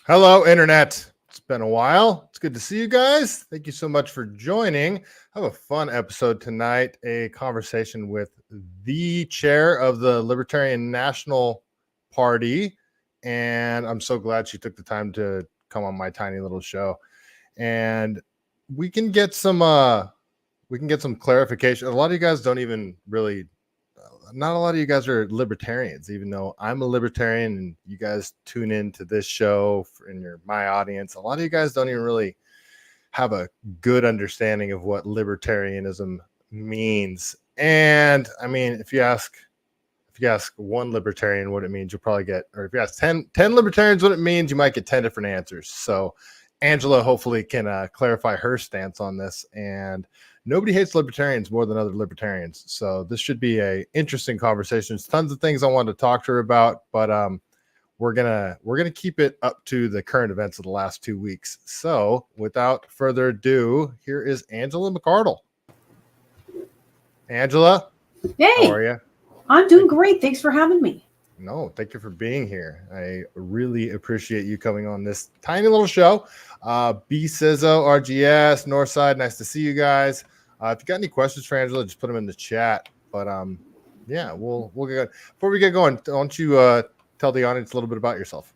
Hello, Internet. It's been a while. It's good to see you guys. Thank you so much for joining. I have a fun episode tonight, a conversation with the chair of the Libertarian National Party. And I'm so glad she took the time to come on my tiny little show. And we can get some clarification. A lot of you guys don't even really not a lot of you guys are libertarians, even though I'm a libertarian and you guys tune into this show and you're my audience. A lot of you guys don't even really have a good understanding of what libertarianism means. And I mean, if you ask one libertarian what it means, you'll probably get, or if you ask 10 libertarians what it means, you might get 10 different answers. So Angela hopefully can clarify her stance on this. And nobody hates libertarians more than other libertarians. So this should be a interesting conversation. There's tons of things I wanted to talk to her about, but we're gonna keep it up to the current events of the last 2 weeks. So without further ado, here is Angela McArdle. Angela, hey, how are you? I'm doing great. Thanks for having me. No, thank you for being here. I really appreciate you coming on this tiny little show. B Sizzo, RGS, Northside, nice to see you guys. If you got any questions for Angela, just put them in the chat. But yeah, we'll get before we get going. Why don't you tell the audience a little bit about yourself?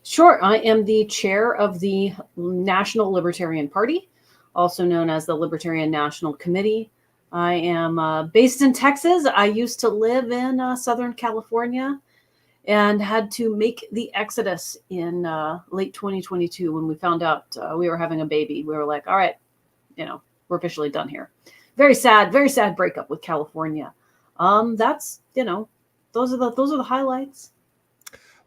Sure. I am the chair of the National Libertarian Party, also known as the Libertarian National Committee. I am based in Texas. I used to live in Southern California and had to make the exodus in late 2022 when we found out we were having a baby. We were like, all right, we're officially done here. Very sad breakup with California. That's, those are the highlights.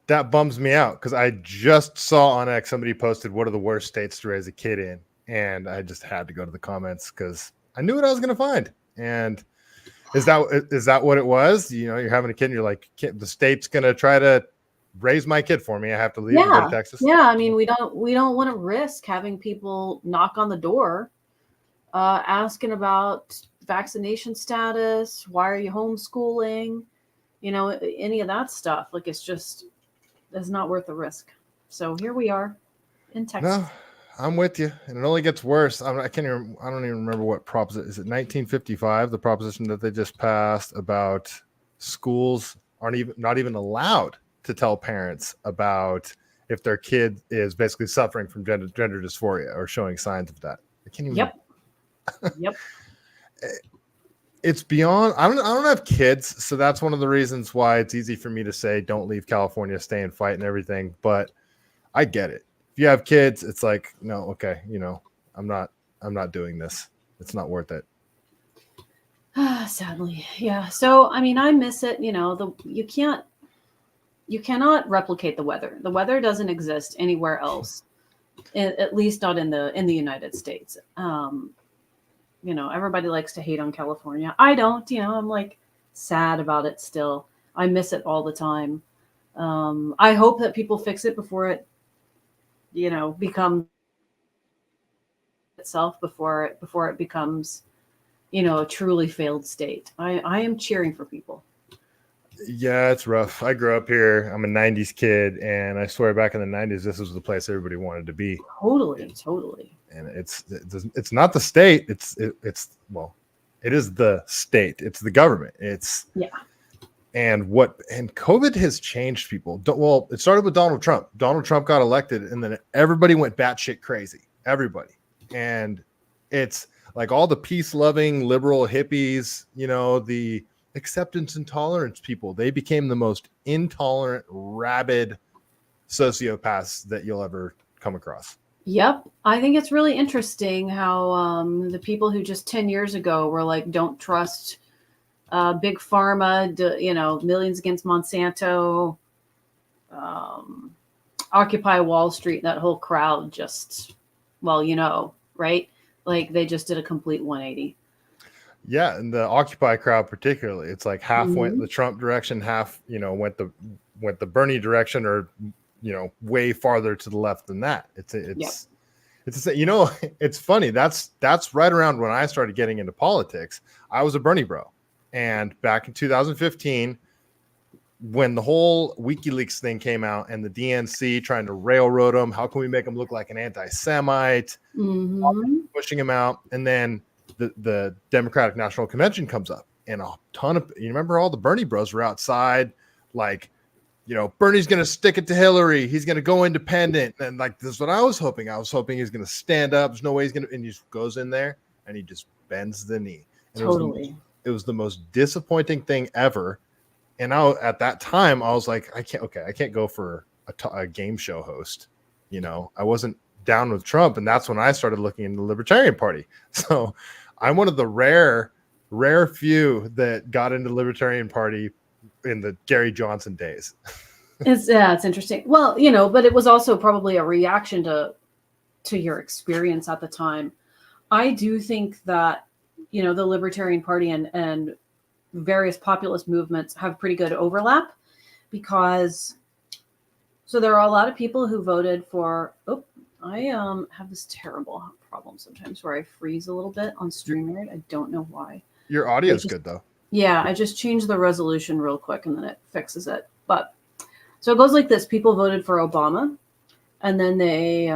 That bums me out because I just saw on X somebody posted what are the worst states to raise a kid in, and I just had to go to the comments because I knew what I was going to find. And is that what it was? You're having a kid and you're like, the state's going to try to raise my kid for me. I have to leave and go to Texas. Yeah. I mean, we don't want to risk having people knock on the door, asking about vaccination status. Why are you homeschooling? Any of that stuff. Like, it's not worth the risk. So here we are in Texas. No, I'm with you, and it only gets worse. I don't even remember what proposition is it. 1955, the proposition that they just passed about schools not even allowed to tell parents about if their kid is basically suffering from gender dysphoria or showing signs of that. I can't even. Yep. It's beyond. I don't have kids, so that's one of the reasons why it's easy for me to say don't leave California, stay and fight and everything. But I get it. If you have kids, it's like, no, okay, I'm not doing this. It's not worth it. Sadly, yeah. So I mean, I miss it. You cannot replicate the weather. The weather doesn't exist anywhere else, at least not in the United States. Everybody likes to hate on California. I don't. I'm like sad about it still. I miss it all the time. I hope that people fix it before it become itself, before it becomes, a truly failed state. I am cheering for people. Yeah, it's rough. I grew up here. I'm a 90s kid, and I swear back in the 90s, this was the place everybody wanted to be. Totally. And it's not the state. It is the state. It's the government. And COVID has changed people. Well, it started with Donald Trump. Donald Trump got elected, and then everybody went batshit crazy. Everybody. And it's like all the peace-loving liberal hippies, the acceptance and tolerance people, they became the most intolerant, rabid sociopaths that you'll ever come across. Yep. I think it's really interesting how the people who just 10 years ago were like, don't trust big pharma, Millions Against Monsanto, Occupy Wall Street, that whole crowd just, right? Like they just did a complete 180. Yeah, and the Occupy crowd particularly, it's like half went the Trump direction, half went the Bernie direction, or way farther to the left than that. It's funny. That's right around when I started getting into politics. I was a Bernie bro, and back in 2015, when the whole WikiLeaks thing came out and the DNC trying to railroad him, how can we make him look like an anti-Semite, pushing him out, and then the Democratic National Convention comes up, and a ton of, you remember all the Bernie bros were outside, like, you know, Bernie's going to stick it to Hillary. He's going to go independent. And like, this is what I was hoping. I was hoping he's going to stand up. There's no way he's going to, and he just goes in there and he just bends the knee. And it was the most disappointing thing ever. And at that time, I was like, I can't go for a game show host. You know, I wasn't down with Trump. And that's when I started looking into the Libertarian Party. So I'm one of the rare few that got into the Libertarian Party in the Gary Johnson days. It's interesting. Well, you know, but it was also probably a reaction to your experience at the time. I do think that, you know, the Libertarian Party and various populist movements have pretty good overlap, because so there are a lot of people who voted for, I have this terrible problem sometimes where I freeze a little bit on StreamYard. I don't know why. Your audio is good though. Yeah, I just changed the resolution real quick and then it fixes it. But so it goes like this. People voted for Obama, and then they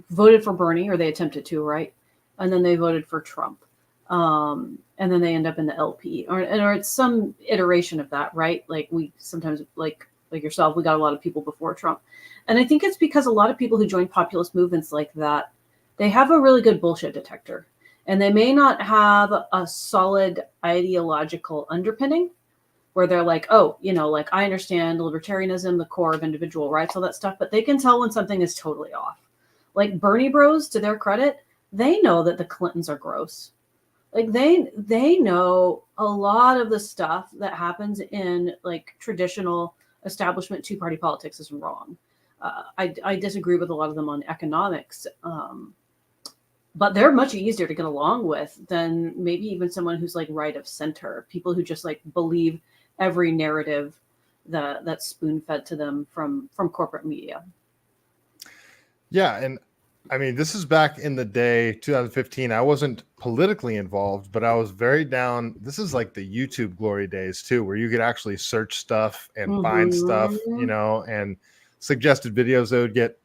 voted for Bernie, or they attempted to, right? And then they voted for Trump. And then they end up in the LP, or it's some iteration of that, right? Like we sometimes, like yourself, we got a lot of people before Trump. And I think it's because a lot of people who join populist movements like that, they have a really good bullshit detector. And they may not have a solid ideological underpinning where they're like, oh, you know, like I understand libertarianism, the core of individual rights, all that stuff, but they can tell when something is totally off. Like Bernie bros, to their credit, they know that the Clintons are gross. Like they know a lot of the stuff that happens in like traditional establishment two-party politics is wrong. I disagree with a lot of them on economics. But they're much easier to get along with than maybe even someone who's like right of center, people who just like believe every narrative that's spoon-fed to them from corporate media. Yeah. And I mean, this is back in the day, 2015. I wasn't politically involved, but I was very down. This is like the YouTube glory days too, where you could actually search stuff and find stuff, you know, and suggested videos that would get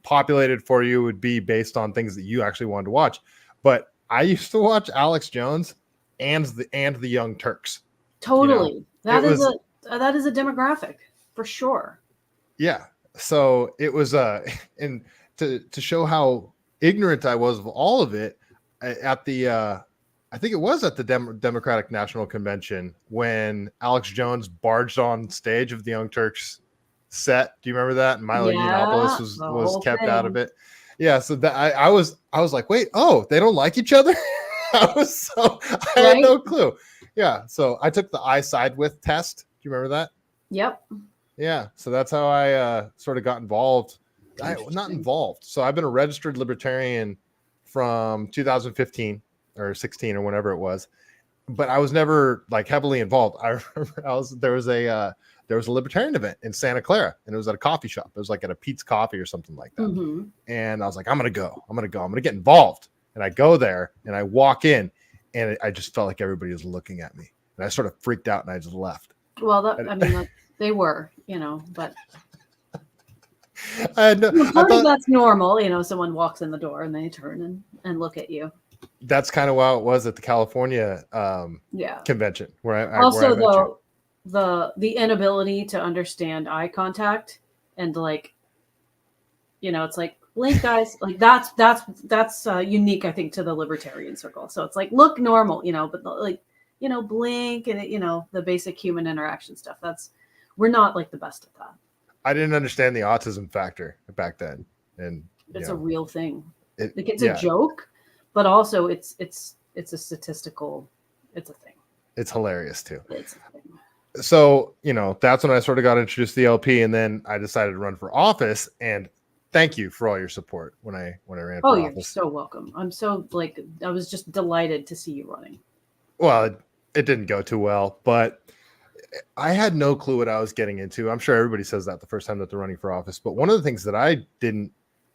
populated for you would be based on things that you actually wanted to watch. But I used to watch Alex Jones and the Young Turks. Totally. You know, that is a demographic for sure. Yeah. So it was and to show how ignorant I was of all of it, at the I think it was at the Democratic National Convention when Alex Jones barged on stage of the Young Turks set. Do you remember that? And Milo Yiannopoulos was kept out of it. Yeah. So that I was like, wait, they don't like each other. I had no clue. Yeah. So I took the I side with test. Do you remember that? Yep. Yeah. So that's how I sort of got involved. Not involved. So I've been a registered libertarian from 2015 or 16 or whenever it was, but I was never like heavily involved. I remember there was a libertarian event in Santa Clara, and it was at a coffee shop. It was like at a Pete's Coffee or something like that. And I was like, I'm going to get involved. And I go there and I walk in, and I just felt like everybody was looking at me, and I sort of freaked out and I just left. Well, they were, you know, but that's normal. You know, someone walks in the door and they turn and look at you. That's kind of how it was at the California convention where the inability to understand eye contact and like, you know, it's like blink, guys. Like that's unique, I think, to the libertarian circle. So it's like look normal, you know, but like, you know, blink and you know the basic human interaction stuff. We're not like the best at that. I didn't understand the autism factor back then, and it's a real thing. It's a joke, but also it's a statistical. It's a thing. It's hilarious too. It's a thing. So you know that's when I sort of got introduced to the LP, and then I decided to run for office. And thank you for all your support when I ran for office. You're so welcome. I'm so I was just delighted to see you running. Well, it didn't go too well, but I had no clue what I was getting into. I'm sure everybody says that the first time that they're running for office. But one of the things that I didn't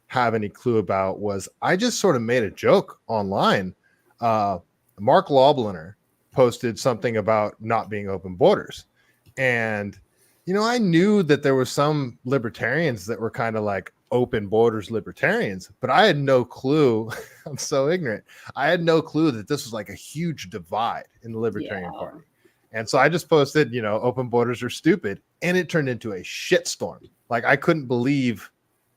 have any clue about was I just sort of made a joke online. Mark Lobliner posted something about not being open borders. And, I knew that there were some libertarians that were kind of like open borders libertarians, but I had no clue. I'm so ignorant. I had no clue that this was like a huge divide in the Libertarian Yeah. Party. And so I just posted, open borders are stupid. And it turned into a shitstorm. Like I couldn't believe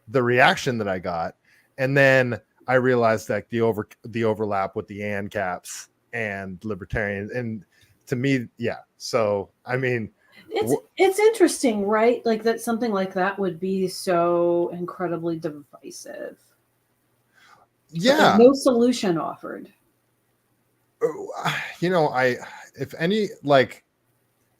the reaction that I got. And then I realized that the overlap with the ANCAPs and libertarians. And to me, yeah. So, I mean, it's interesting, right? Like that something like that would be so incredibly divisive. Yeah. No solution offered. If any, like,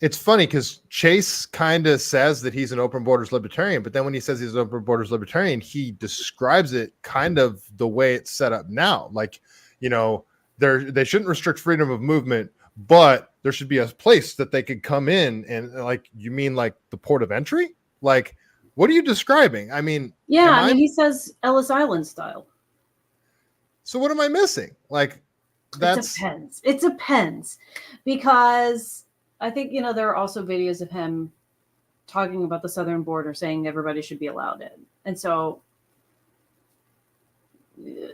it's funny because Chase kind of says that he's an open borders libertarian, but then when he says he's an open borders libertarian, he describes it kind of the way it's set up now. Like, they shouldn't restrict freedom of movement, but there should be a place that they could come in. And like, you mean like the port of entry? Like, what are you describing? I mean, yeah, he says Ellis Island style. So what am I missing? Like, it depends because I think, there are also videos of him talking about the southern border, saying everybody should be allowed in. And so, a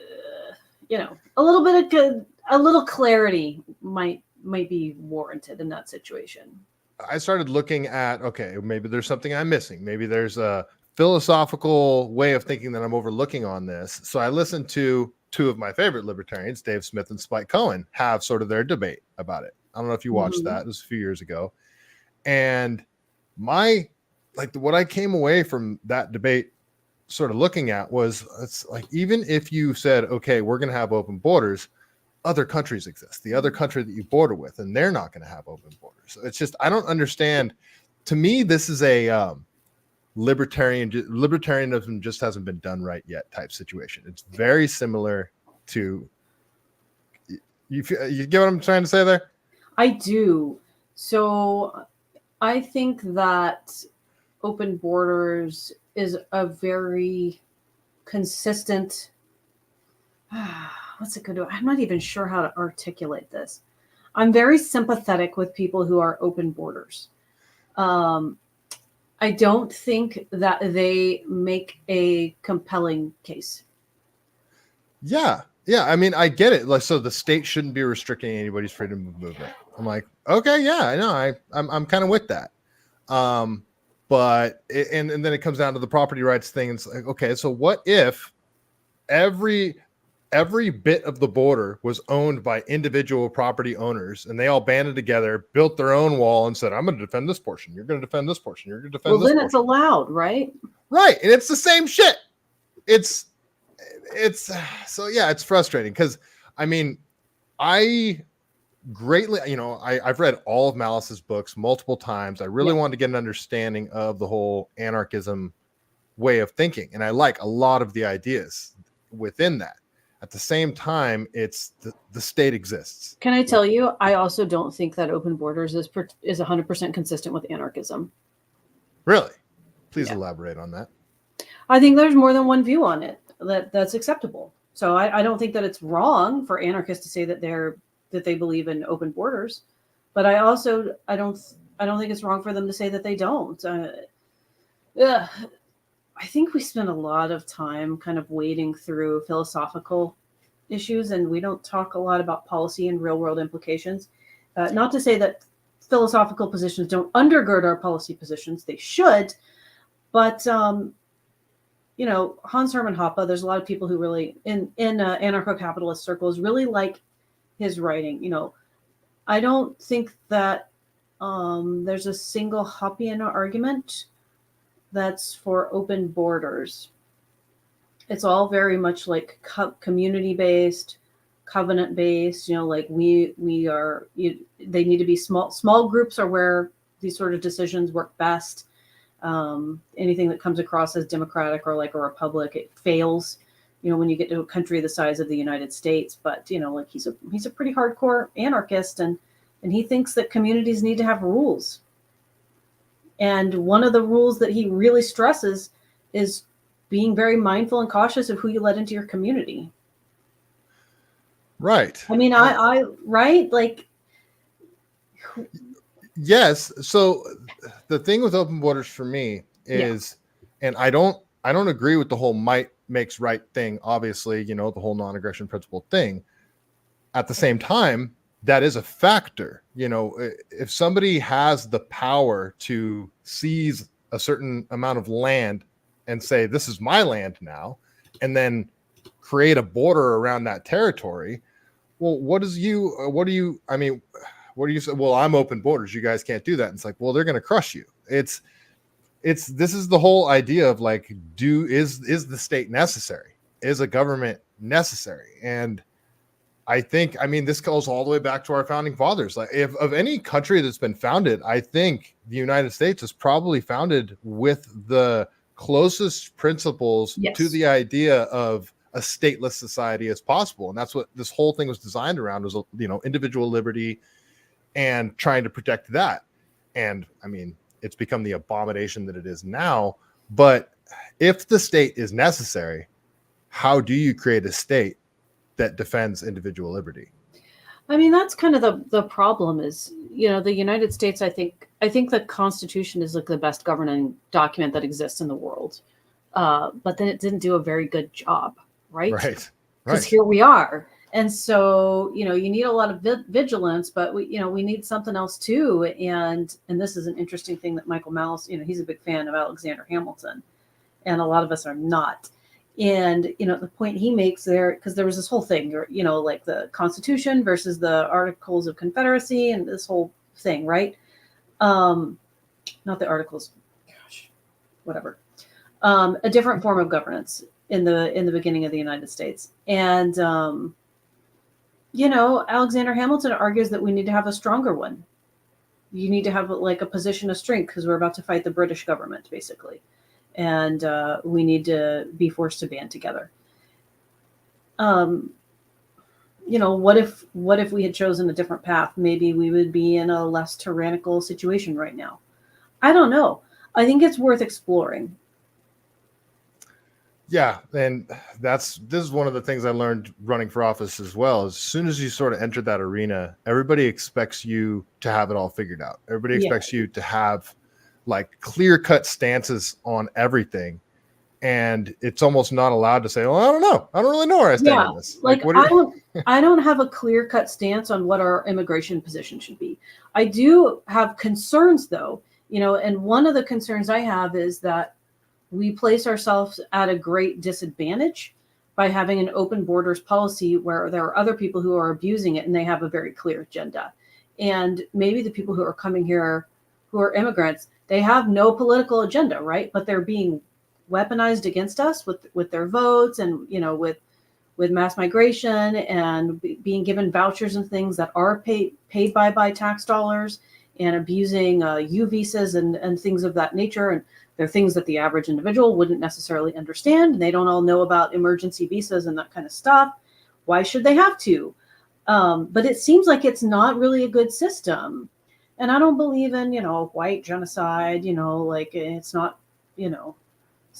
little clarity might be warranted in that situation. I started looking at, okay, maybe there's something I'm missing. Maybe there's a philosophical way of thinking that I'm overlooking on this. So I listened to two of my favorite libertarians, Dave Smith and Spike Cohen, have sort of their debate about it. I don't know if you watched that. It was a few years ago. And what I came away from that debate sort of looking at was, it's like, even if you said, okay, we're going to have open borders, other countries exist, the other country that you border with, and they're not going to have open borders. So it's just, I don't understand. To me, this is a libertarianism just hasn't been done right yet type situation. It's very similar to, you get what I'm trying to say there? I do. So I think that open borders is a very consistent, what's it going to do? I'm not even sure how to articulate this. I'm very sympathetic with people who are open borders. I don't think that they make a compelling case. Yeah. I mean, I get it. Like, so the state shouldn't be restricting anybody's freedom of movement. I'm like, okay, yeah, I know. I'm kind of with that. But and then it comes down to the property rights thing. It's like, okay, so what if every bit of the border was owned by individual property owners, and they all banded together, built their own wall, and said, "I'm going to defend this portion. You're going to defend this portion. You're going to defend this portion." Well, then it's allowed, right? Right, and it's the same shit. It's so, yeah, it's frustrating because, I mean, I greatly, I've read all of Malice's books multiple times. I really wanted to get an understanding of the whole anarchism way of thinking, and I like a lot of the ideas within that. At the same time, it's the state exists. Can I tell you, I also don't think that open borders is 100% consistent with anarchism. Really? Please elaborate on that. I think there's more than one view on it that's acceptable. So I don't think that it's wrong for anarchists to say that they believe in open borders, but I don't think it's wrong for them to say that they don't. I think we spend a lot of time kind of wading through philosophical issues, and we don't talk a lot about policy and real world implications. Not to say that philosophical positions don't undergird our policy positions. They should. But, Hans Hermann Hoppe, there's a lot of people who really, in anarcho-capitalist circles, really like his writing. I don't think that there's a single Hoppian argument that's for open borders. It's all very much like community-based, covenant-based. Like we are. They need to be small groups are where these sort of decisions work best. Anything that comes across as democratic or like a republic, it fails. When you get to a country the size of the United States. But like he's a pretty hardcore anarchist, and he thinks that communities need to have rules. And one of the rules that he really stresses is being very mindful and cautious of who you let into your community. Right. I mean, I right? Like, Yes. So the thing with open borders for me is, and I don't agree with the whole might makes right thing. Obviously, the whole non-aggression principle thing. At the same time, that is a factor. If somebody has the power to seize a certain amount of land and say, this is my land now, and then create a border around that territory, well, what do you say? Well, I'm open borders. You guys can't do that. And it's like, well, they're going to crush you. This is the whole idea of like, is the state necessary? Is a government necessary? And I think, this goes all the way back to our founding fathers. Like, if of any country that's been founded, I think the United States is probably founded with the closest principles to the idea of a stateless society as possible. And that's what this whole thing was designed around, was, individual liberty and trying to protect that. And it's become the abomination that it is now. But if the state is necessary, how do you create a state that defends individual liberty? That's kind of the problem is, the United States, I think the Constitution is like the best governing document that exists in the world. But then it didn't do a very good job, right? Right. Because here we are. And so, you need a lot of vigilance, but we need something else too. And this is an interesting thing that Michael Malice, he's a big fan of Alexander Hamilton, and a lot of us are not. And, the point he makes there, because there was this whole thing, like the Constitution versus the Articles of Confederacy and this whole thing, right? Not the Articles, gosh, whatever. A different form of governance in the beginning of the United States. And, Alexander Hamilton argues that we need to have a stronger one. You need to have like a position of strength because we're about to fight the British government, basically. And we need to be forced to band together. What if we had chosen a different path? Maybe we would be in a less tyrannical situation right now. I don't know. I think it's worth exploring. Yeah, and this is one of the things I learned running for office as well. As soon as you sort of enter that arena, everybody expects you to have it all figured out. Everybody expects you to have like clear-cut stances on everything, and it's almost not allowed to say, "Well, I don't know. I don't really know where I stand on this." Like I don't have a clear-cut stance on what our immigration position should be. I do have concerns, though. And one of the concerns I have is that we place ourselves at a great disadvantage by having an open borders policy where there are other people who are abusing it and they have a very clear agenda. And maybe the people who are coming here, who are immigrants, they have no political agenda, right? But they're being weaponized against us with their votes and, with mass migration and being given vouchers and things that are paid by tax dollars, and abusing U visas and things of that nature. And they're things that the average individual wouldn't necessarily understand. And they don't all know about emergency visas and that kind of stuff. Why should they have to? But it seems like it's not really a good system. And I don't believe in, white genocide, like it's not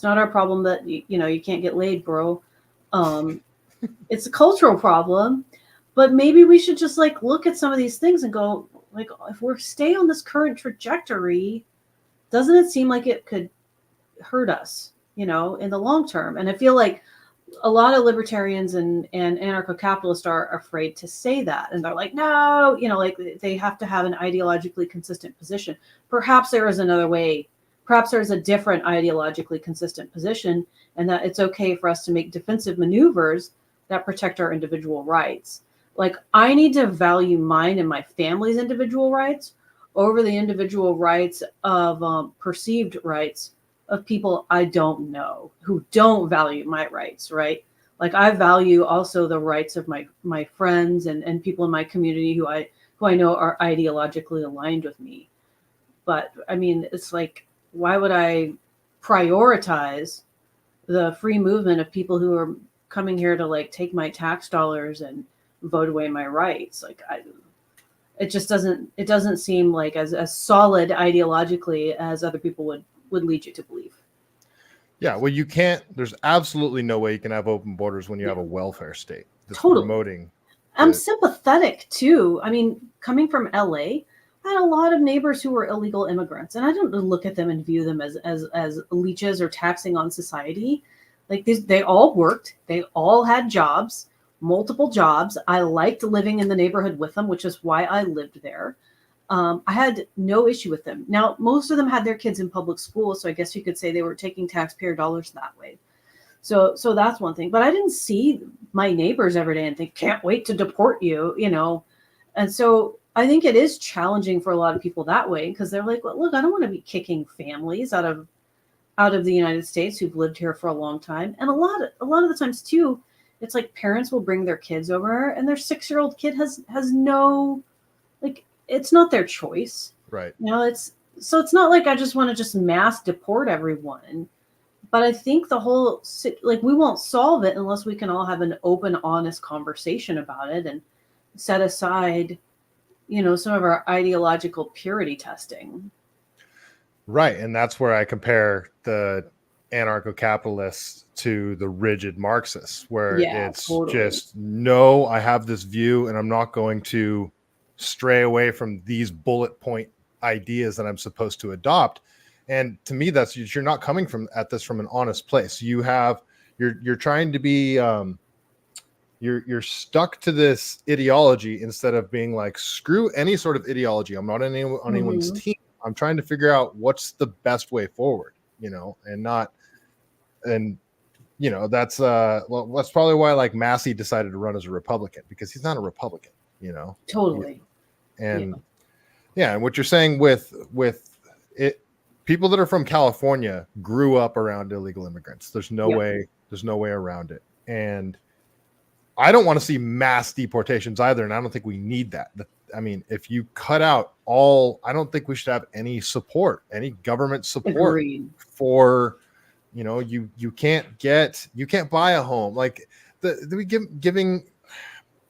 our problem that, you can't get laid, bro. It's a cultural problem, but maybe we should just like look at some of these things and go like, if we stay on this current trajectory, doesn't it seem like it could hurt us, in the long term? And I feel like a lot of libertarians and anarcho-capitalists are afraid to say that. And they're like, no, like they have to have an ideologically consistent position. Perhaps there is another way. Perhaps there's a different ideologically consistent position, and that it's okay for us to make defensive maneuvers that protect our individual rights. Like, I need to value mine and my family's individual rights over the individual rights of perceived rights of people I don't know, who don't value my rights, right? Like, I value also the rights of my friends and people in my community who I know are ideologically aligned with me. But it's like, why would I prioritize the free movement of people who are coming here to like take my tax dollars and vote away my rights? Like, it just doesn't seem like as solid ideologically as other people would lead you to believe. Yeah, well, there's absolutely no way you can have open borders when you have a welfare state that's totally promoting. I'm sympathetic too. Coming from LA, had a lot of neighbors who were illegal immigrants, and I don't look at them and view them as leeches or taxing on society. Like they all worked, they all had jobs, multiple jobs. I liked living in the neighborhood with them, which is why I lived there. I had no issue with them. Now, most of them had their kids in public school, so I guess you could say they were taking taxpayer dollars that way. So that's one thing. But I didn't see my neighbors every day and think, can't wait to deport you, you know. And so I think it is challenging for a lot of people that way, because they're like, well, look, I don't want to be kicking families out of the United States who've lived here for a long time. And a lot of the times too, it's like parents will bring their kids over and their 6-year-old kid has no, like, it's not their choice. Right. You know, it's not like I just want to just mass deport everyone. But I think the whole, like, we won't solve it unless we can all have an open, honest conversation about it and set aside, you know, some of our ideological purity testing. Right. And that's where I compare the anarcho-capitalists to the rigid Marxists, where it's just, no, I have this view and I'm not going to stray away from these bullet point ideas that I'm supposed to adopt. And to me, that's, you're not coming at this from an honest place. You're trying to be, you're stuck to this ideology instead of being like, screw any sort of ideology. I'm not on anyone's team. I'm trying to figure out what's the best way forward, you know, and you know, that's probably why like Massey decided to run as a Republican, because he's not a Republican, you know. Totally. And and what you're saying with it, people that are from California grew up around illegal immigrants. There's no way around it. And I don't want to see mass deportations either. And I don't think we need that. I mean, if you cut out I don't think we should have any government support for, you know, you can't buy a home. Like giving,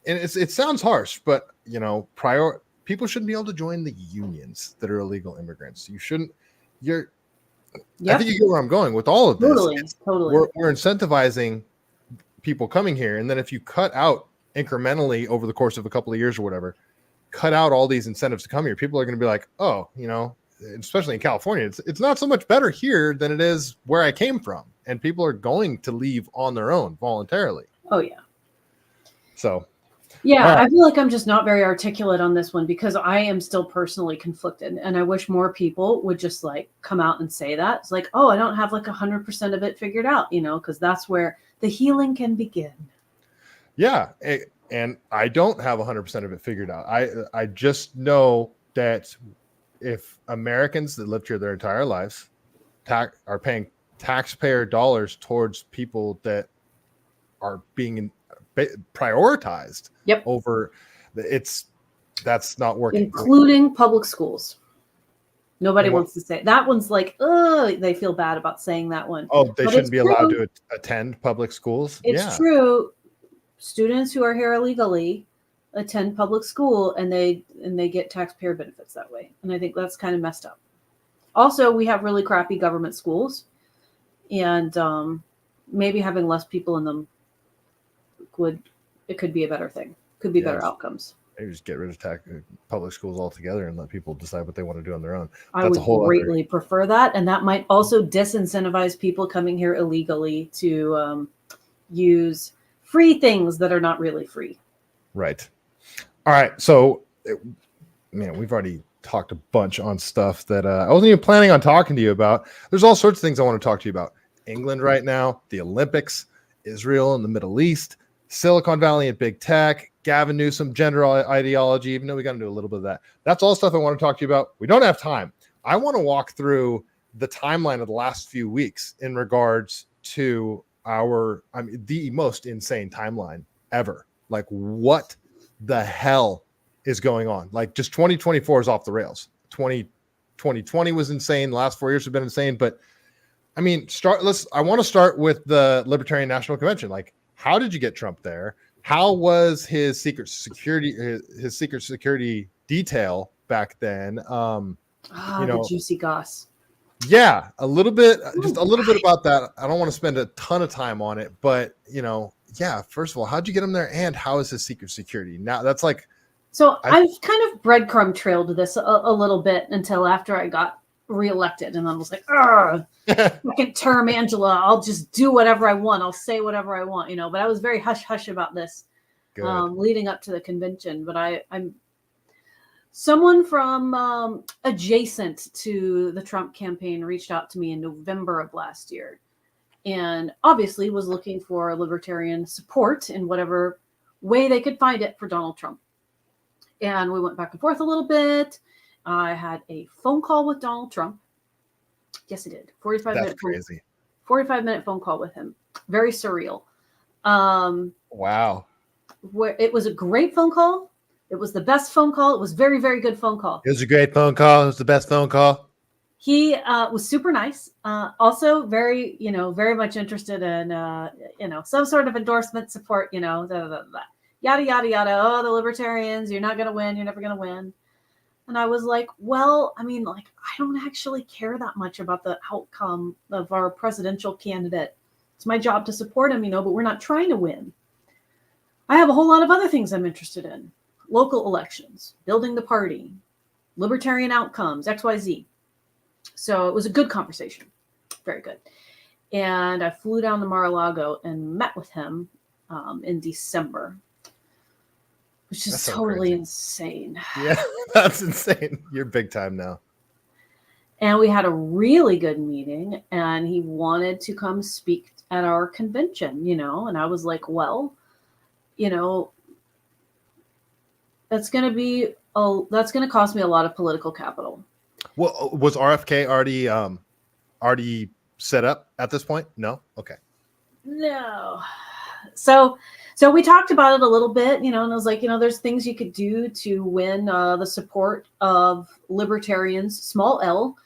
and it sounds harsh, but you know, people shouldn't be able to join the unions that are illegal immigrants. You shouldn't. I think you get where I'm going with all of this. Totally. We're incentivizing people coming here, and then if you cut out incrementally over the course of a couple of years or whatever, cut out all these incentives to come here, people are going to be like, oh, you know, especially in California, it's not so much better here than it is where I came from, and people are going to leave on their own voluntarily. Oh yeah. So. Yeah, I feel like I'm just not very articulate on this one because I am still personally conflicted, and I wish more people would just like come out and say that. It's like, oh, I don't have like 100% of it figured out, you know, because that's where the healing can begin. Yeah, and I don't have 100% of it figured out. I just know that if Americans that lived here their entire lives are paying taxpayer dollars towards people that are being prioritized over that's not working, including public schools. Nobody wants to say that one's like, oh, they feel bad about saying that one. Oh, they shouldn't be allowed to attend public schools. It's true. Students who are here illegally attend public school and they get taxpayer benefits that way. And I think that's kind of messed up. Also, we have really crappy government schools, and maybe having less people in them could be a better thing. Could be better outcomes. Maybe just get rid of public schools altogether and let people decide what they want to do on their own. I would greatly prefer that, and that might also disincentivize people coming here illegally to use free things that are not really free. Right. All right. So, man, we've already talked a bunch on stuff that I wasn't even planning on talking to you about. There's all sorts of things I want to talk to you about. England right now, the Olympics, Israel and the Middle East, Silicon Valley and big tech, Gavin Newsom, gender ideology, even though we got to do a little bit of that. That's all stuff I want to talk to you about. We don't have time. I want to walk through the timeline of the last few weeks in regards to the most insane timeline ever. Like, what the hell is going on? Like, just 2024 is off the rails. 2020 was insane. The last 4 years have been insane. But I mean, I want to start with the Libertarian National Convention. Like, how did you get Trump there? How was his secret security detail back then? The juicy goss. Yeah, a little bit about that. I don't want to spend a ton of time on it, but first of all, how'd you get him there, and how is his secret security? Now that's like So I've kind of breadcrumb trailed this a little bit until after I got reelected. And I was like, second term, Angela, I'll just do whatever I want. I'll say whatever I want, but I was very hush-hush about this leading up to the convention. But I'm someone from adjacent to the Trump campaign reached out to me in November of last year and obviously was looking for libertarian support in whatever way they could find it for Donald Trump. And we went back and forth a little bit. I had a phone call with Donald Trump. Yes, I did. 45-minute phone call with him. Very surreal. Wow. Where it was a great phone call. It was the best phone call. It was very, very good phone call. It was a great phone call. It was the best phone call. He was super nice. Also very, very much interested in, some sort of endorsement support, yada, yada, yada. Oh, the libertarians, you're not going to win. You're never going to win. And I was like, well, I don't actually care that much about the outcome of our presidential candidate. It's my job to support him, but we're not trying to win. I have a whole lot of other things I'm interested in. Local elections, building the party, libertarian outcomes, XYZ. So it was a good conversation. Very good. And I flew down to Mar-a-Lago and met with him in December, which is totally insane. Yeah, that's insane. You're big time now. And we had a really good meeting, and he wanted to come speak at our convention, and I was like, well, that's going to cost me a lot of political capital. Well, was RFK already set up at this point? No? Okay. No. So we talked about it a little bit, and I was like, there's things you could do to win the support of libertarians, small L,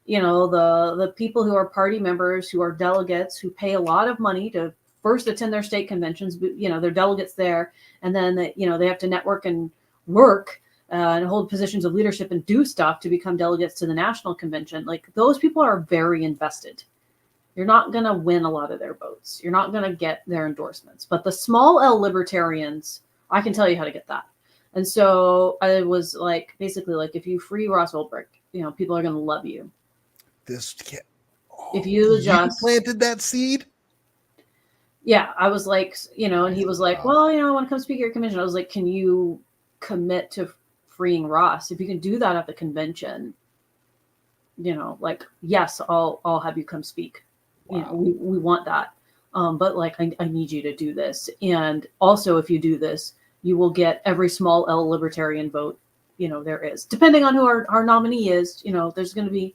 the people who are party members, who are delegates, who pay a lot of money to first attend their state conventions, but, they're delegates there. And then, they have to network and work and hold positions of leadership and do stuff to become delegates to the national convention. Like, those people are very invested. You're not going to win a lot of their votes. You're not going to get their endorsements. But the small L libertarians, I can tell you how to get that. And so I was like, basically, like, if you free Ross Ulbricht, people are going to love you. If you just planted that seed. Yeah, I was like, and he was like, well, I want to come speak at your convention. I was like, can you commit to freeing Ross? If you can do that at the convention, yes, I'll have you come speak. Wow. We want that. But I need you to do this. And also, if you do this, you will get every small L libertarian vote, there is. Depending on who our nominee is, there's going to be,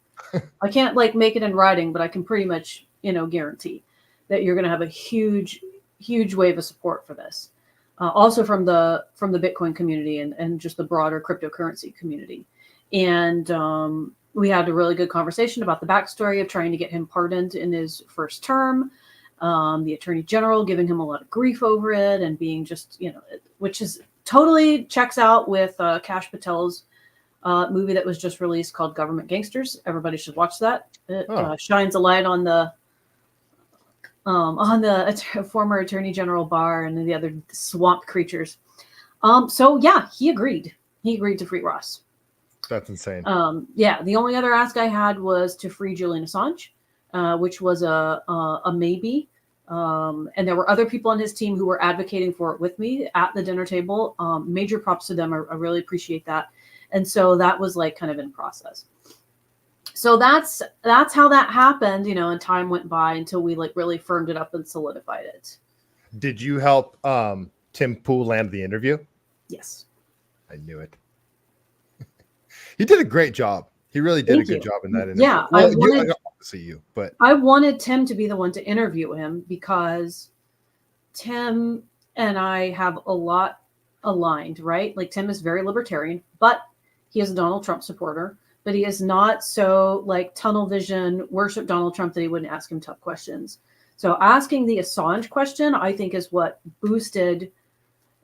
I can't make it in writing, but I can pretty much, guarantee that you're going to have a huge, huge wave of support for this. Also from the Bitcoin community and just the broader cryptocurrency community. And we had a really good conversation about the backstory of trying to get him pardoned in his first term. The attorney general giving him a lot of grief over it and being just, which is totally checks out with Kash Patel's movie that was just released called Government Gangsters. Everybody should watch that. It shines a light on the former Attorney General Barr and the other swamp creatures. So yeah, he agreed. He agreed to free Ross. That's insane. Yeah, the only other ask I had was to free Julian Assange, which was a maybe. And there were other people on his team who were advocating for it with me at the dinner table. Major props to them. I really appreciate that. And so that was kind of in process. So that's how that happened, and time went by until we really firmed it up and solidified it. Did you help Tim Pool land the interview? Yes. I knew it. He did a great job. He really did a good job in that interview. Yeah, well, I wanted Tim to be the one to interview him because Tim and I have a lot aligned, right? Tim is very libertarian, but he is a Donald Trump supporter. But he is not so tunnel vision, worship Donald Trump that he wouldn't ask him tough questions. So asking the Assange question, I think, is what boosted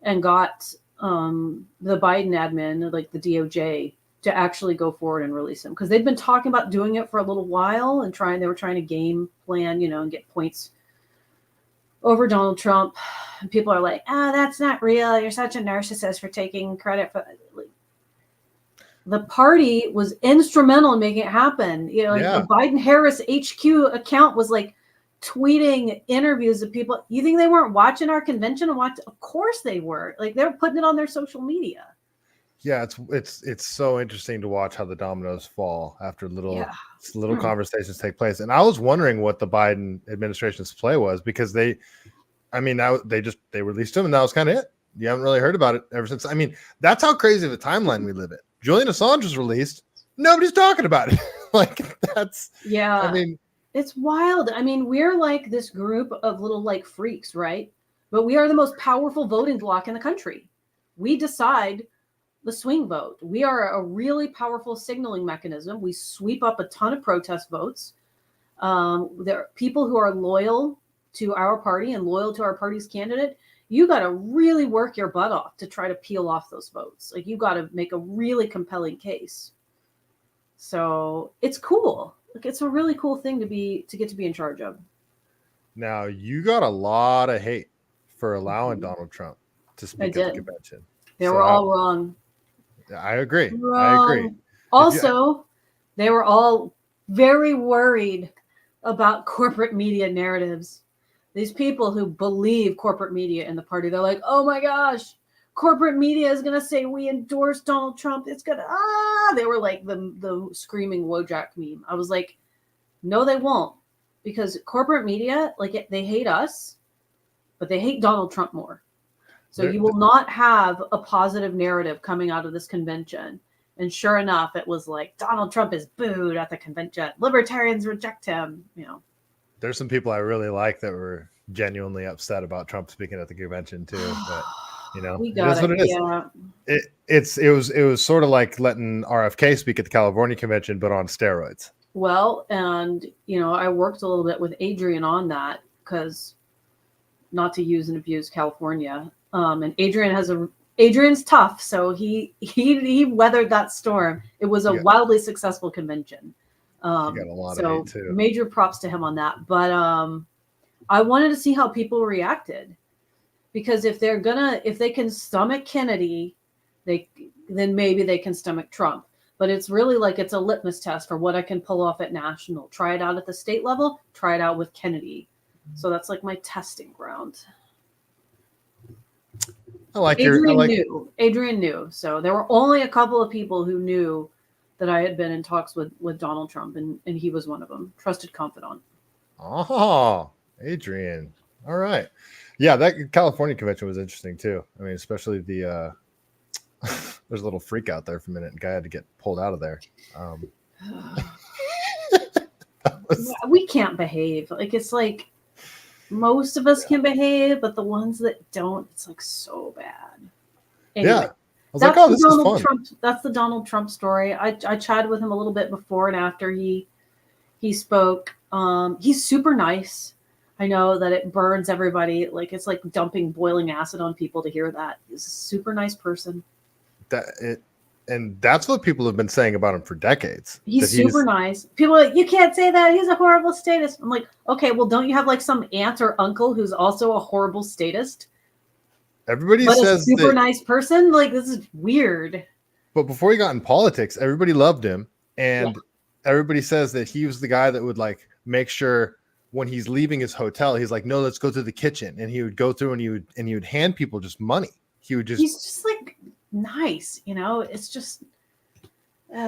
and got the Biden admin, the DOJ, to actually go forward and release him. Because they'd been talking about doing it for a little while and they were trying to game plan, and get points over Donald Trump. And people are like, that's not real. You're such a narcissist for taking credit for like, the party was instrumental in making it happen. You know, like the Biden Harris HQ account was like tweeting interviews of people. You think they weren't watching our convention and watch? Of course they were. Like they were putting it on their social media. Yeah, it's so interesting to watch how the dominoes fall after little conversations take place. And I was wondering what the Biden administration's play was, because they released him and that was kind of it. You haven't really heard about it ever since. I mean, that's how crazy of a timeline we live in. Julian Assange was released. Nobody's talking about it. Like that's I mean, it's wild. I mean, we're like this group of little like freaks, right? But we are the most powerful voting bloc in the country. We decide the swing vote. We are a really powerful signaling mechanism. We sweep up a ton of protest votes. There are people who are loyal to our party and loyal to our party's candidate. You got to really work your butt off to try to peel off those votes. Like you got to make a really compelling case. So it's cool. Like it's a really cool thing to get to be in charge of. Now you got a lot of hate for allowing Donald Trump to speak at the convention. They were all wrong. I agree. Wrong. I agree. Also, they were all very worried about corporate media narratives. These people who believe corporate media in the party, they're like, oh my gosh, corporate media is going to say we endorse Donald Trump. It's going to, they were like the screaming Wojak meme. I was like, no, they won't. Because corporate media, like they hate us, but they hate Donald Trump more. So you will not have a positive narrative coming out of this convention. And sure enough, it was like Donald Trump is booed at the convention. Libertarians reject him. You know, there's some people I really like that were genuinely upset about Trump speaking at the convention too. But you know, that's what it is. Yeah. It was sort of like letting RFK speak at the California convention, but on steroids. Well, and you know, I worked a little bit with Adrian on that because not to use and abuse California. And Adrian's tough, so he weathered that storm. It was a wildly successful convention. He got a lot of hate too. Major props to him on that. But I wanted to see how people reacted, because if they can stomach Kennedy, then maybe they can stomach Trump. But it's really like it's a litmus test for what I can pull off at national. Try it out at the state level. Try it out with Kennedy. So that's like my testing ground. Adrian knew. So there were only a couple of people who knew that I had been in talks with Donald Trump, and he was one of them. Trusted confidant. Oh, Adrian. All right. Yeah, that California convention was interesting too. I mean, especially the there's a little freak out there for a minute, and guy had to get pulled out of there. We can't behave. Like it's like most of us can behave, but the ones that don't, it's like so bad. Anyway, I was like, oh, this is fun. That's the Donald Trump story. I chatted with him a little bit before and after he spoke. He's super nice. I know that it burns everybody. Like it's like dumping boiling acid on people to hear that. He's a super nice person. And that's what people have been saying about him for decades. He's super nice. People are like, you can't say that. He's a horrible statist. I'm like, okay, well, don't you have like some aunt or uncle who's also a horrible statist? Everybody says a super nice person. Like this is weird. But before he got in politics, everybody loved him, and everybody says that he was the guy that would like make sure when he's leaving his hotel, he's like, no, let's go to the kitchen, and he would go through and he would hand people just money. He's just like nice, you know. It's just he's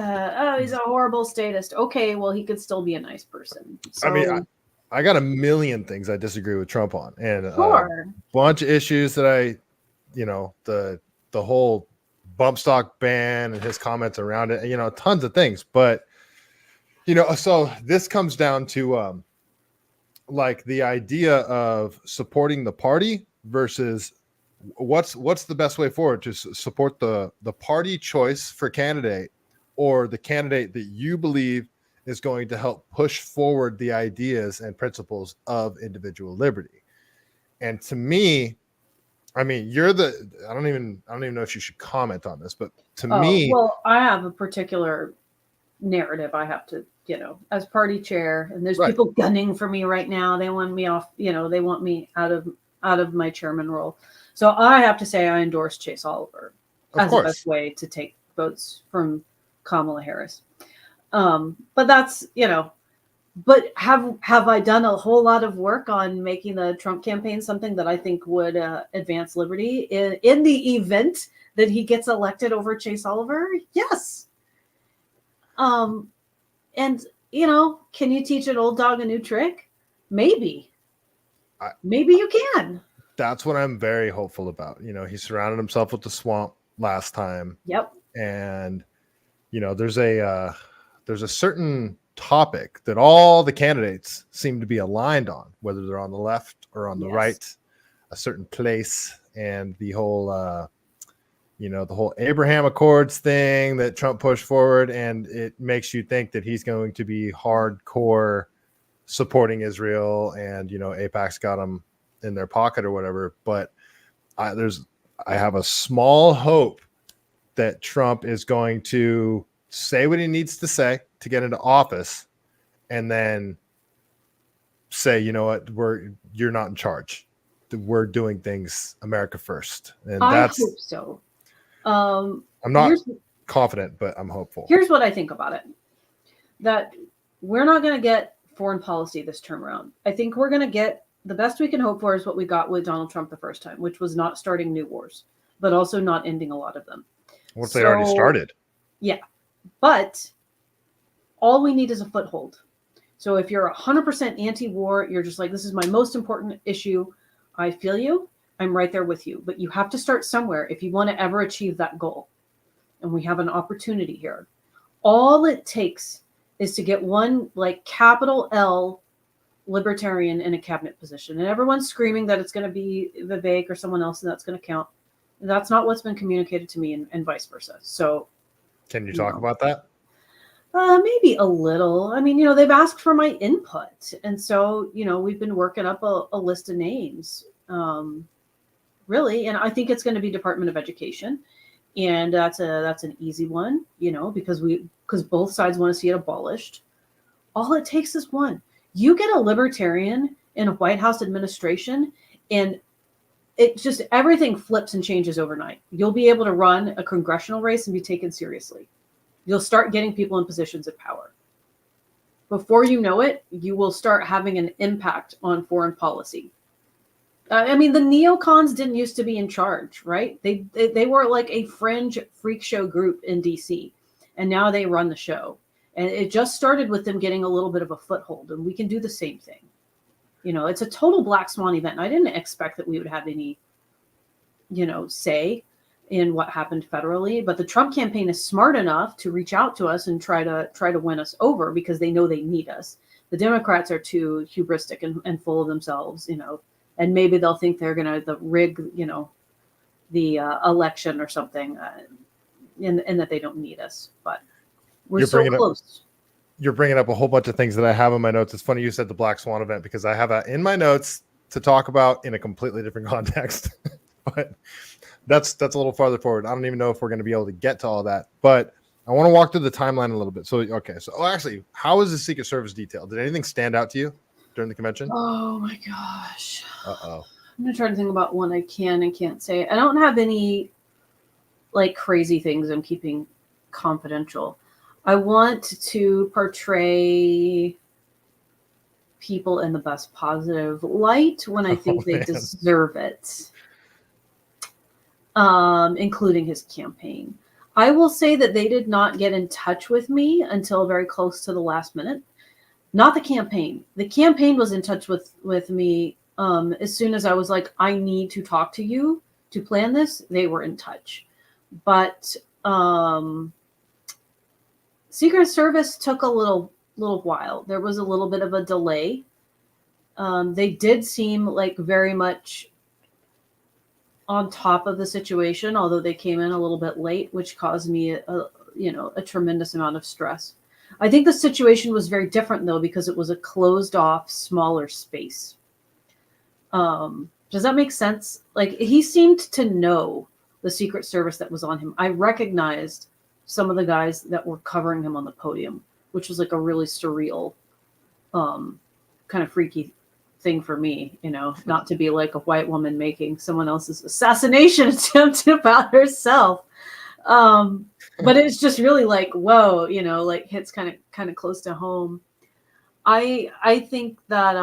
a horrible statist. Okay, well, he could still be a nice person. So, I mean, I got a million things I disagree with Trump on, and a bunch of issues that the whole bump stock ban and his comments around it, tons of things. But so this comes down to like the idea of supporting the party versus what's the best way forward to support the party choice for candidate, or the candidate that you believe is going to help push forward the ideas and principles of individual liberty. And to me, I mean, I don't even know if you should comment on this, but to me, well, I have a particular narrative I have to as party chair, and there's Right. people gunning for me right now. They want me off, they want me out of my chairman role. So I have to say I endorse Chase Oliver as the best way to take votes from Kamala Harris. But that's, but have I done a whole lot of work on making the Trump campaign something that I think would advance liberty in the event that he gets elected over Chase Oliver? Yes. And, can you teach an old dog a new trick? Maybe. Maybe you can. That's what I'm very hopeful about. He surrounded himself with the swamp last time. Yep. And, there's a certain topic that all the candidates seem to be aligned on, whether they're on the left or on the right, a certain place. And the whole, the whole Abraham Accords thing that Trump pushed forward. And it makes you think that he's going to be hardcore supporting Israel, and, AIPAC's got him in their pocket or whatever. But I have a small hope that Trump is going to say what he needs to say to get into office, and then say, you know what, you're not in charge. We're doing things America first. And I hope so. I'm not confident, but I'm hopeful. Here's what I think about it. That we're not going to get foreign policy this term around. I think we're going to get the best we can hope for is what we got with Donald Trump the first time, which was not starting new wars, but also not ending a lot of them. What if they already started? Yeah. But all we need is a foothold. So if you're 100% anti-war, you're just like, this is my most important issue. I feel you. I'm right there with you. But you have to start somewhere if you want to ever achieve that goal. And we have an opportunity here. All it takes is to get one, like, capital L libertarian in a cabinet position. And everyone's screaming that it's going to be Vivek or someone else and that's going to count. That's not what's been communicated to me, and vice versa. So can you talk about that? Maybe a little. I mean, they've asked for my input. And so, we've been working up a list of names, really. And I think it's going to be Department of Education. And that's an easy one, because both sides want to see it abolished. All it takes is one. You get a libertarian in a White House administration, and it just, everything flips and changes overnight. You'll be able to run a congressional race and be taken seriously. You'll start getting people in positions of power. Before you know it, you will start having an impact on foreign policy. The neocons didn't used to be in charge, right? They were like a fringe freak show group in DC, and now they run the show. And it just started with them getting a little bit of a foothold, and we can do the same thing. It's a total black swan event. I didn't expect that we would have any, say in what happened federally, but the Trump campaign is smart enough to reach out to us and try to win us over because they know they need us. The Democrats are too hubristic and full of themselves, and maybe they'll think they're going to rig, the election or something, and that they don't need us. But we're so close. You're bringing up a whole bunch of things that I have in my notes. It's funny you said the Black Swan event, because I have that in my notes to talk about in a completely different context. But that's a little farther forward. I don't even know if we're going to be able to get to all that. But I want to walk through the timeline a little bit. So, okay. So, actually, how was the Secret Service detail? Did anything stand out to you during the convention? Oh, my gosh. Uh-oh. I'm going to try to think about one I can and can't say. I don't have any, crazy things I'm keeping confidential. I want to portray people in the best positive light when I think they deserve it, including his campaign. I will say that they did not get in touch with me until very close to the last minute. Not the campaign. The campaign was in touch with me as soon as I was like, I need to talk to you to plan this. They were in touch. But Secret Service took a little while. There was a little bit of a delay. They did seem like very much on top of the situation, although they came in a little bit late, which caused me a tremendous amount of stress. I think the situation was very different though, because it was a closed off, smaller space. Does that make sense? He seemed to know the Secret Service that was on him. I recognized some of the guys that were covering him on the podium, which was like a really surreal, kind of freaky thing for me, not to be like a white woman making someone else's assassination attempt about herself. But it's just really like, whoa, like hits kind of close to home. I think that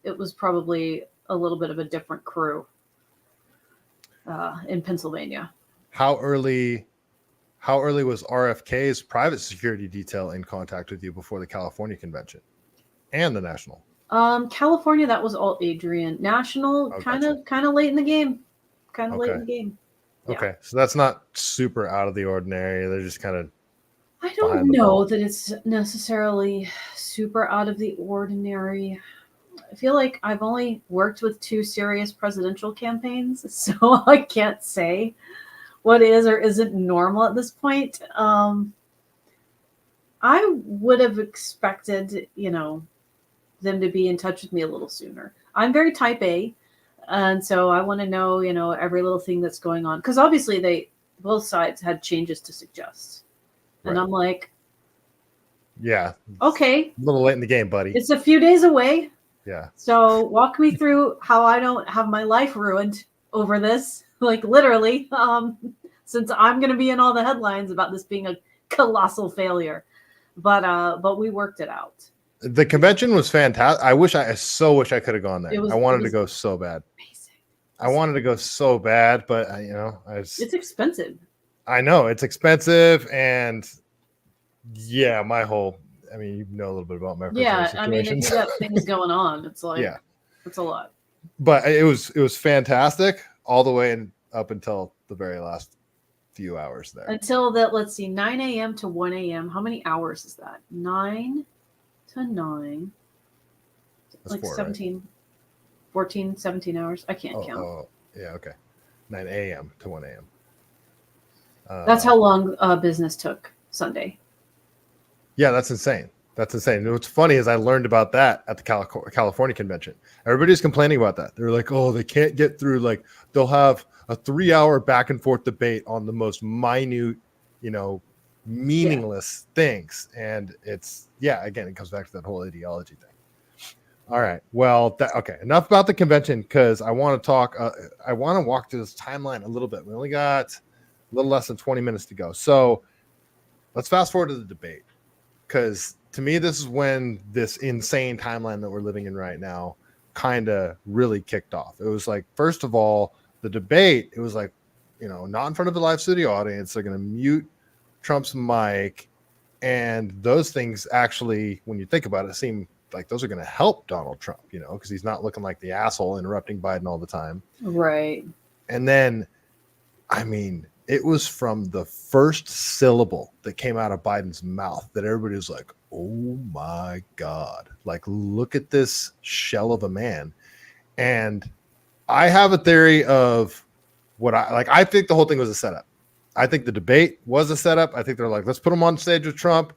it was probably a little bit of a different crew in Pennsylvania. How early was RFK's private security detail in contact with you before the California convention and the national? California, that was all Adrian. National, kind of late in the game. Late in the game. Yeah. Okay, so that's not super out of the ordinary. They're just kind of. I don't know that it's necessarily super out of the ordinary. I feel like I've only worked with 2 serious presidential campaigns, so I can't say what is or isn't normal at this point. I would have expected, them to be in touch with me a little sooner. I'm very type A, and so I want to know, every little thing that's going on, because obviously both sides had changes to suggest. And I'm like, yeah, okay, a little late in the game, buddy. It's a few days away. Yeah. So walk me through how I don't have my life ruined over this, like literally, since I'm going to be in all the headlines about this being a colossal failure. But we worked it out. The convention was fantastic. I so wish I could have gone there. I wanted to go so bad. Amazing. I wanted to go so bad, but it's expensive. I know it's expensive, and yeah, I mean, you know a little bit about my situation. I mean, if you got things going on, it's like, yeah, it's a lot. But it was fantastic all the way up until the very last few hours there. Until that, let's see, 9 a.m. to 1 a.m. How many hours is that? 9 to 9. That's like 17, right? 14, 17 hours. I can't count. Oh, yeah, okay. 9 a.m. to 1 a.m. That's how long business took Sunday. Yeah, that's insane. That's insane. And what's funny is I learned about that at the California convention. Everybody's complaining about that. They're like, oh, they can't get through. Like, they'll have a 3-hour back and forth debate on the most minute, meaningless things. And it's, again, it comes back to that whole ideology thing. All right. Well, okay. Enough about the convention, because I want to talk. I want to walk through this timeline a little bit. We only got a little less than 20 minutes to go. So let's fast forward to the debate, because to me, this is when this insane timeline that we're living in right now kind of really kicked off. It was like, first of all, the debate, it was like, not in front of the live studio audience. They're going to mute Trump's mic. And those things actually, when you think about it, seem like those are going to help Donald Trump, because he's not looking like the asshole interrupting Biden all the time. Right. And then, I mean, it was from the first syllable that came out of Biden's mouth that everybody was like, oh my God, like, look at this shell of a man. And I have a theory of what I think the whole thing was a setup. I think the debate was a setup. I think they're like, let's put him on stage with Trump,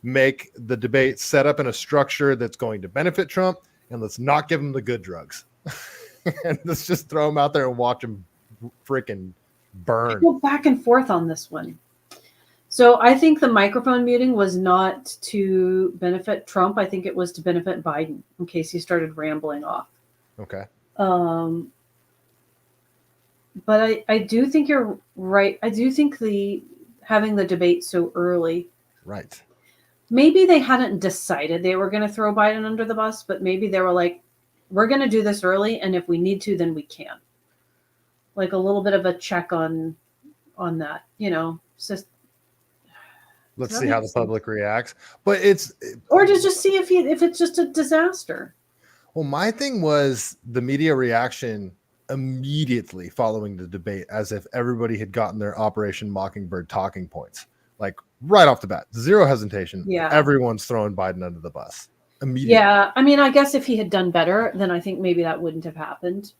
make the debate set up in a structure that's going to benefit Trump, and let's not give him the good drugs. And let's just throw him out there and watch him freaking burn. I go back and forth on this one. So I think the microphone muting was not to benefit Trump. I think it was to benefit Biden in case he started rambling off. Okay. But I do think you're right. I do think having the debate so early. Right. Maybe they hadn't decided they were going to throw Biden under the bus, but maybe they were like, we're going to do this early, and if we need to, then we can. Like a little bit of a check on that, Let's see how the public reacts. But or to just see if it's just a disaster. Well, my thing was the media reaction immediately following the debate, as if everybody had gotten their Operation Mockingbird talking points, like right off the bat, zero hesitation. Yeah, everyone's throwing Biden under the bus immediately. Yeah, I mean, I guess if he had done better, then I think maybe that wouldn't have happened.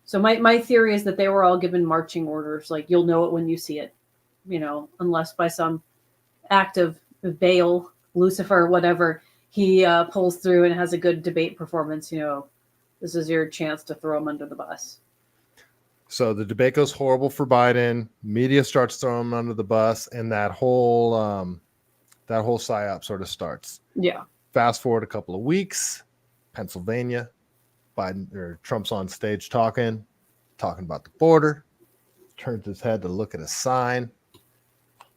So my theory is that they were all given marching orders, like you'll know it when you see it, unless by some act of Baal, Lucifer, whatever, he pulls through and has a good debate performance. This is your chance to throw him under the bus. So the debate goes horrible for Biden. Media starts throwing him under the bus, and that whole psyop sort of starts. Yeah. Fast forward a couple of weeks, Pennsylvania, Biden or Trump's on stage talking about the border. Turns his head to look at a sign.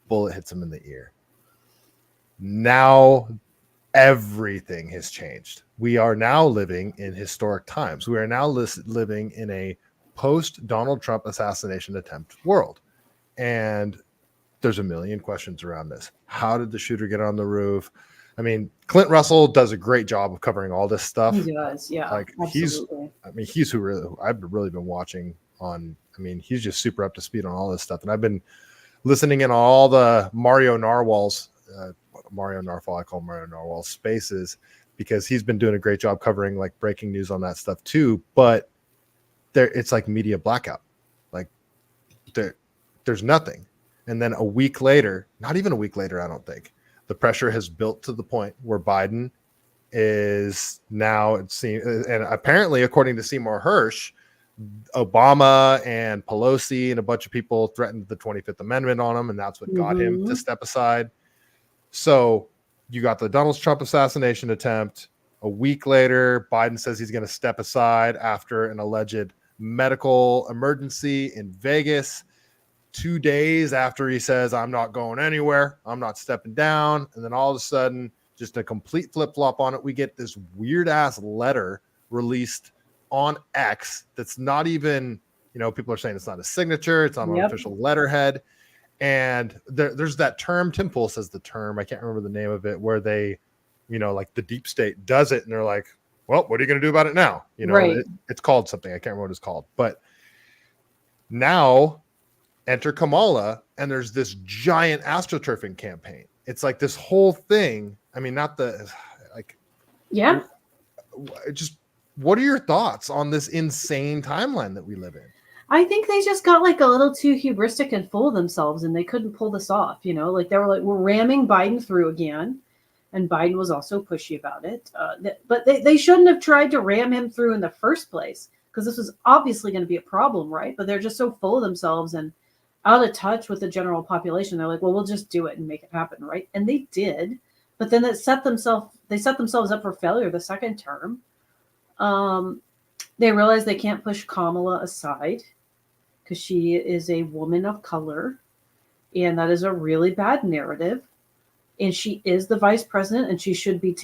Bullet hits him in the ear. Now everything has changed. We are now living in historic times. We are now living in a post Donald Trump assassination attempt world. And there's a million questions around this. How did the shooter get on the roof? I mean, Clint Russell does a great job of covering all this stuff. He does, yeah. Like absolutely. he's who really I've really been watching on. I mean, he's just super up to speed on all this stuff. And I've been listening in on all the Mario Narwhal, I call Mario Narwhal spaces, because he's been doing a great job covering like breaking news on that stuff too. But it's like media blackout. Like there's nothing. And then a week later, not even a week later, I don't think, the pressure has built to the point where Biden is now, and apparently, according to Seymour Hersh, Obama and Pelosi and a bunch of people threatened the 25th Amendment on him, and that's what got him to step aside. So you got the Donald Trump assassination attempt. A week later, Biden says he's going to step aside after an alleged medical emergency in Vegas. 2 days after he says, I'm not going anywhere, I'm not stepping down. And then all of a sudden, just a complete flip-flop on it. We get this weird-ass letter released on X that's not even, people are saying it's not a signature, it's not an official letterhead. And there's that term, Tim Pool says the term, I can't remember the name of it, where they, like the deep state does it and they're like, well, what are you going to do about it now? Right. It's called something. I can't remember what it's called. But now enter Kamala, and there's this giant astroturfing campaign. It's like this whole thing. I mean, just what are your thoughts on this insane timeline that we live in? I think they just got like a little too hubristic and full of themselves, and they couldn't pull this off. Like they were like, we're ramming Biden through again, and Biden was also pushy about it. But they shouldn't have tried to ram him through in the first place, because this was obviously going to be a problem, right? But they're just so full of themselves and out of touch with the general population. They're like, well, we'll just do it and make it happen, right? And they did, but then they set themselves up for failure the second term. They realized they can't push Kamala aside because she is a woman of color, and that is a really bad narrative. And she is the vice president, and she should be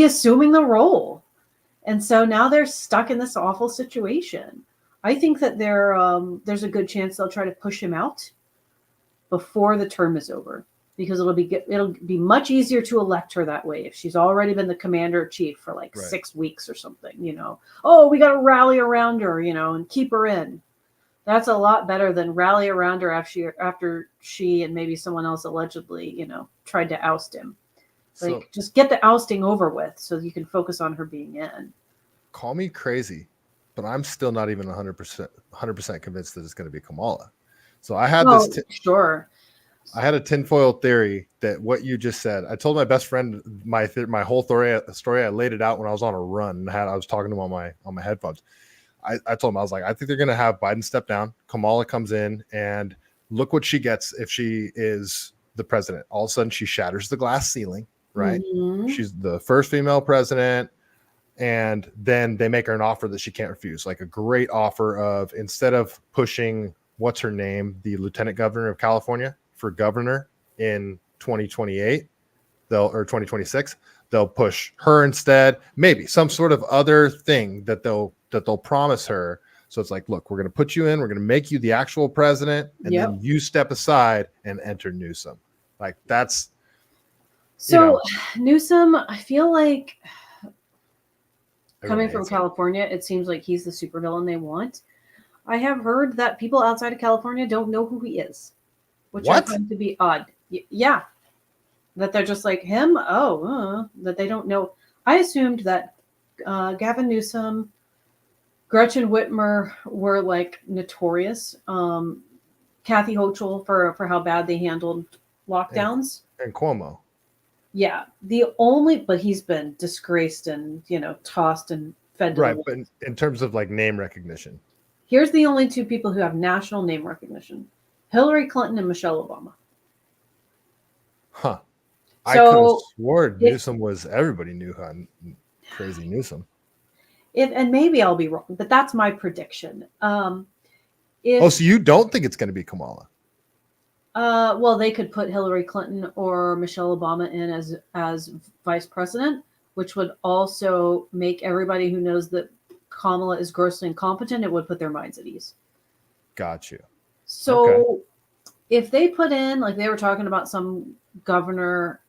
assuming the role. And so now they're stuck in this awful situation. I think that there's a good chance they'll try to push him out before the term is over, because it'll be much easier to elect her that way if she's already been the commander-in-chief for like 6 weeks or something. Oh, we got to rally around her, and keep her in. That's a lot better than rally around her after she and maybe someone else allegedly, tried to oust him. Just get the ousting over with so you can focus on her being in. Call me crazy, but I'm still not even 100% convinced that it's going to be Kamala. So I had I had a tinfoil theory that what you just said. I told my best friend my whole story. I laid it out when I was on a run. I was talking to him on my headphones. I told him, I was like, I think they're going to have Biden step down. Kamala comes in, and look what she gets if she is the president. All of a sudden, she shatters the glass ceiling, right? Mm-hmm. She's the first female president. And then they make her an offer that she can't refuse, like a great offer of, instead of pushing, what's her name, the lieutenant governor of California for governor in 2028, or 2026, they'll push her instead. Maybe some sort of other thing that they'll promise her. So it's like, look, we're going to put you in, we're going to make you the actual president, and then you step aside and enter Newsom. Like that's. So Newsom, I feel like, coming from California, it seems like he's the supervillain they want. I have heard that people outside of California don't know who he is, which I find to be odd. Yeah. That they're just like him. That they don't know. I assumed that Gavin Newsom, Gretchen Whitmer were like notorious. Kathy Hochul for how bad they handled lockdowns. And Cuomo. Yeah, but he's been disgraced and tossed and fed to right. But in terms of like name recognition, Here's the only two people who have national name recognition: Hillary Clinton and Michelle Obama. Huh. I could have So sworn if Newsom was, everybody knew how crazy Newsom. and maybe I'll be wrong, but that's my prediction. So you don't think it's going to be Kamala? Well, they could put Hillary Clinton or Michelle Obama in as vice president, which would also make everybody who knows that Kamala is grossly incompetent, it would put their minds at ease. Got you. So if they put in, like they were talking about some governor